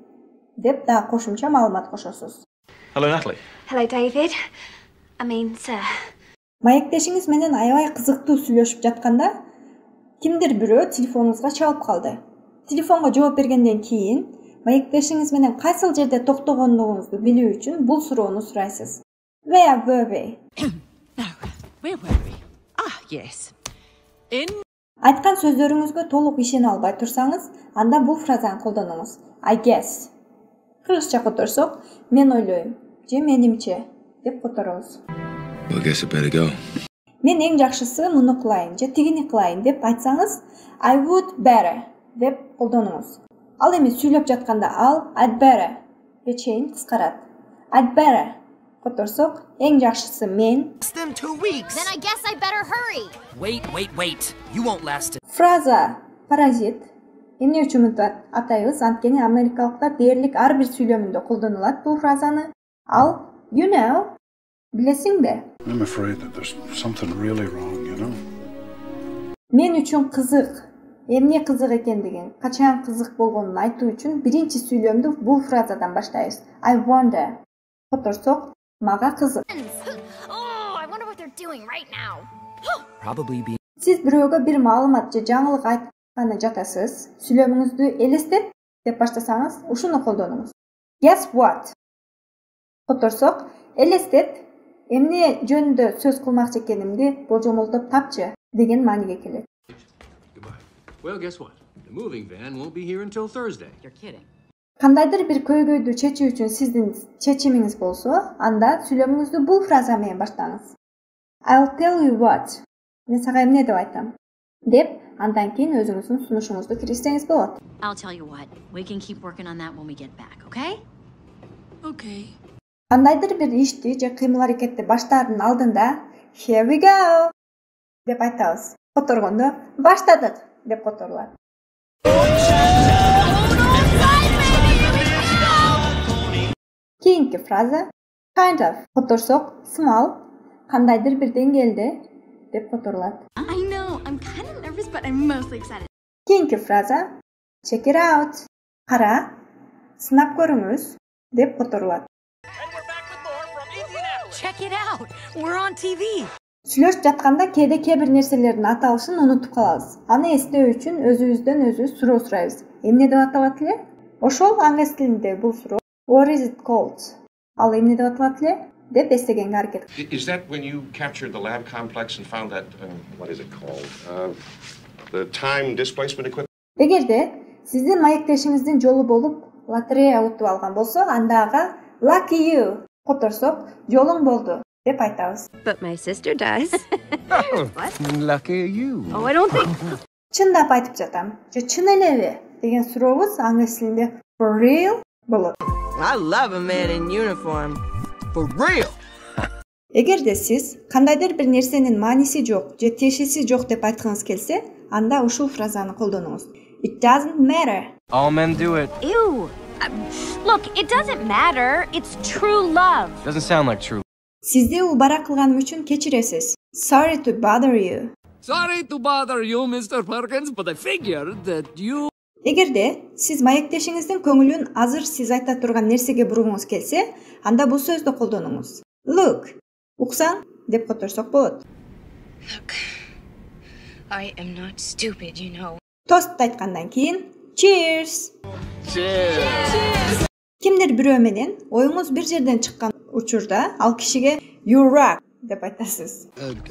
деп да кошумча маалымат кошосуз. Hello, Natalie. Hello, David. I mean, sir. Маектешиңиз менен аябай кызыктуу сүйлөшүп жатканда, кимдир бирөө телефонуңузга чалып калды. Телефонго жооп бергенден кийин, маектешиңиз менен кайсыл жерде токтогондугуңузду билүү үчүн бул суроону сурайсыз. Where were we? Where were we? Ah, yes. In... Айткан сөздөрүңүзгө толук ишене албай турсаңыз, анда бул фразаны колдонуңуз. I guess. Кыргызча которсок, мен ойлойм, же менимче деп которобуз. Well, I guess I better go. Мен эң жакшысы муну кылайын же тигини кылайын деп айтсаңыз, I would better деп колдонуңуз. Ал эми сүйлөп жатканда ал I'd better ге чейин кыскарат. I'd better которсок, эң жакшысы мен. Then 2 weeks. Then I guess I better hurry. Wait. You won't last it. Фраза паразит эмне үчүн атайбыз? Анткени америкалыктар дээрлик ар бир сүйлөмүндө колдонулат бул фразаны. Ал you know, билесиңби? I'm afraid that there's something really wrong, you know. Мен үчүн кызык. Эмне кызык экендигин, качан кызык болгонун айтуу үчүн биринчи сүйлөмдү бул фразадан баштайбыз. I wonder. Которсок, мага кызык. Oh, I wonder what they're doing right now. Probably be. Сиз бирөөгө бир маалымат же жаңылык айтканы жатасыз, сүйлөмүңүздү элестеп деп баштасаңыз, ушуну колдонуңуз. Guess what? Которсок, элестет, эмне жөнүндө сөз кылмакчы экенимди болжомолдоп тапчы деген мааниге келет. Well, guess what? The moving van won't be here until Thursday. You're kidding. Кандайдыр бир көйгөйдү чечүү үчүн сиздин чечимиңиз болсо, анда сүйлөмүңүздү бул фраза менен баштаңыз. I'll tell you what. Мен сага эмне деп айтам? Деп, андан кийин өзүңүздүн сунушуңузду киргизсеңиз болот. I'll tell you what. We can keep working on that when we get back, okay? Okay. Кандайдыр бир ишти же кыймыл-аракетти баштаардын алдында Here we go деп айтабыз. Которгондо баштадык деп которулат. Кийинки фраза kind of которсок, смал, кандайдыр бир деңгээлде деп которулат. I know, I'm kind of nervous, but I'm mostly excited. Кийинки фраза check it out, кара, сынап көрүңүз деп которулат. And we're back We're on TV. Сүйлөшүп жатканда кээде кээ бир нерселердин аталышын унутуп калабыз. Аны эстөө үчүн өзүбүздөн өзүбүз суроо сурайбыз. Эмне деп аталат эле? Ошол англис тилинде бул суроо What is it called? Ал эмне деп аталат эле? Деп эстегенге аракет. Is that when you captured the lab complex and found that what is it called? The time displacement equipment? Эгерде сиздин маектешиңиздин жолу болуп лотерея утуп алган болсо, анда ага lucky you которсок жолуң болду деп айтабыз. But my sister does. What? Lucky you. Oh, I don't think. Чындап айтып жатам. Же чын элеби деген сурообуз англис тилинде for real болот. I love a man in uniform. For real. Эгерде сиз кандайдыр бир нерсенин мааниси жок же тиешеси жок деп айткыңыз келсе, анда ушул фразаны колдонуңуз. It doesn't matter. All men do it. Ew. Look, it doesn't matter. It's true love. Doesn't sound like true. Сизди убара кылганым үчүн кечиресиз. Sorry to bother you. Sorry to bother you, Mr. Perkins, but I figured that you... Эгерде сиз маектешиңиздин көңүлүн азыр сиз айта турган нерсеге бургуңуз келсе, анда бул сөздү колдонуңуз. Look, уксаң деп которсок болот. Look, I am not stupid, you know. Тост айткандан кийин cheers. Cheers. Кимдир бирөө менен оюңуз бир жерден чыккан учурда ал кишиге you rock деп айтасыз.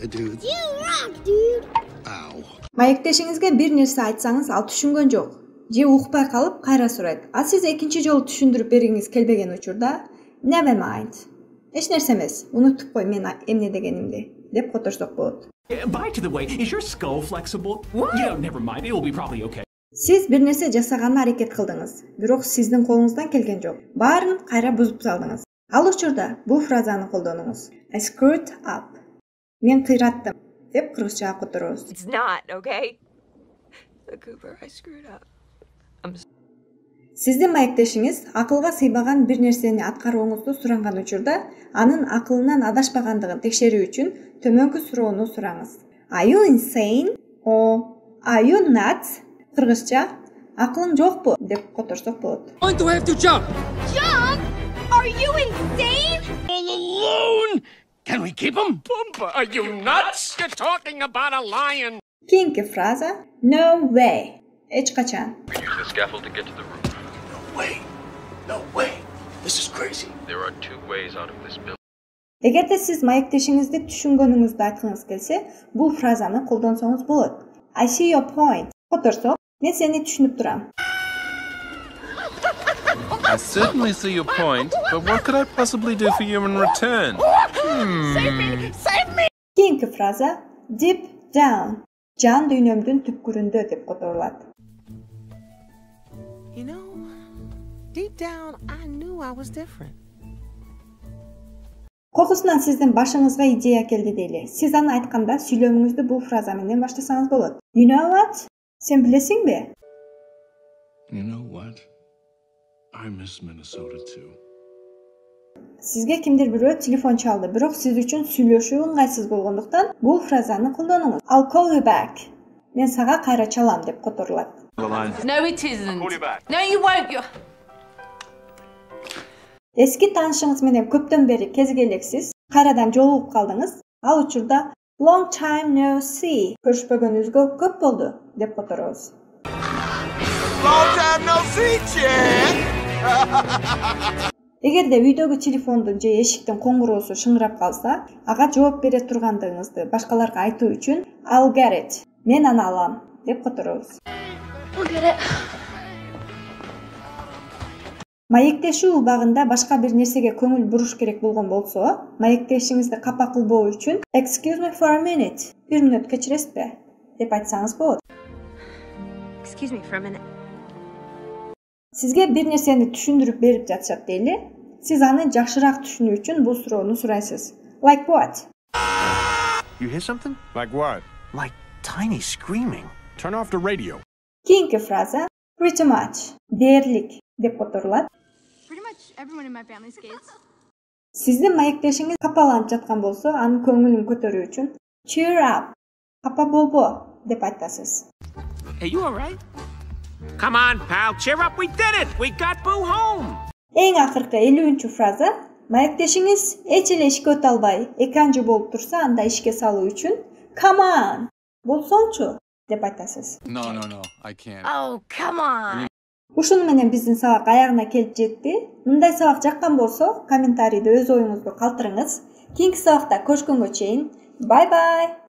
Dude. You rock, dude. Ow. Маектешиңизге бир нерсе айтсаңыз, ал түшүнгөн жок же укпай калып кайра сурайт. А сиз экинчи жолу түшүндүрүп бергиңиз келбеген учурда never mind. Эч нерсе эмес, унутуп кой мен эмне дегенимди деп которсок болот. By the way, is your skull flexible? What? Never mind. It will be probably okay. Сиз бир нерсе жасаганына аракет кылдыңыз, бирок сиздин колуңуздан келген жок. Баарын кайра бузуп салдыңыз. Ал учурда бул фразаны колдонуңуз. I screwed up. Мен кыйраттым деп кыргызчага которобуз. It's not, okay? The Cooper, I screwed up. Сиздин маектешиңиз акылга сыйбаган бир нерсени аткарууңузду суранган учурда, анын акылынан адашпагандыгын текшерүү үчүн төмөнкү суроону сураңыз. Are you insane? Or are you nuts? Кыргызча акылың жокпу деп которсок болот. Going to have to jump. Jump? Are you insane? All alone! Can we keep him? Pumbaa, are you nuts? You're talking about a lion. Кийинки фраза no way. Эч качан. We use the scaffold to get to the roof. No way. No way. This is crazy. There are two ways out of this building. Эгерде сиз маектешиңизди түшүнгөнүңүздү айткыңыз келсе, бул фразаны колдонсоңуз болот. I see your point. Которсок, мен сени түшүнүп турам. I certainly see your point, but what could I possibly do for you in return? Save me! Save me! Кийинки фраза deep down. Жан дүйнөмдүн түпкүрүндө деп которулат. You know, deep down, I knew I was different. Кокусунан сиздин башыңызга идея келди дейли. Сиз аны айтканда сүйлөмүңүздү бул фраза менен баштасаңыз болот. You know what? Сен билесиңби? You know what? I miss Minnesota too. Сизге кимдир бирөө телефон чалды, бирок сиз үчүн сүйлөшүү ыңгайсыз болгондуктан бул фразаны колдонуңуз. I'll call you back. Мен сага кайра чалам деп которулат. No, it isn't. No, you won't. Эски таанышыңыз менен көптөн бери кезигелексиз, кайрадан жолугуп калдыңыз. Ал учурда long time no see. Көрүшпөгөнүбүзгө көп болду деп которобуз. Long time no see, Chad. Эгерде үйдөгү телефондун же эшиктин коңгуроосу шыңырап калса, ага жооп бере тургандыгыңызды башкаларга айтуу үчүн I'll get it. Мен аны алам деп которобуз. I'll get it. Маектешүү убагында башка бир нерсеге көңүл буруш керек болгон болсо, маектешиңизди капа кылбоо үчүн excuse me for a minute. Бир мүнөт кечиресизби деп айтсаңыз болот. Excuse me for a minute. Сизге бир нерсени түшүндүрүп берип жатышат дейли. Сиз аны жакшыраак түшүнүү үчүн бул суроону сурайсыз. Like what? You hear something? Like what? Like tiny screaming. Turn off the radio. Кийинки фраза pretty much. Дээрлик деп которулат. Pretty much everyone in my family skates. Сиздин маектешиңиз капаланып жаткан болсо, анын көңүлүн көтөрүү үчүн cheer up. Капа болбо деп айтасыз. Hey, you all right? Come on, pal, cheer up. We did it. We got Boo home. Эң акыркы 50-фраза маектешиңиz эч эле ишке өтө албай экранжы болуп турса, анда ишке салуу үчүн come on болсоңчу деп айтасыз. No, I can't. Oh, come on. Ушуну менен биздин сабак аягына келип жетти. Мындай сабак жаккан болсо, комментарийде өз оюңузду калтырыңыз. Кийинки сабакта көрүшкөнгө чейин, bye bye.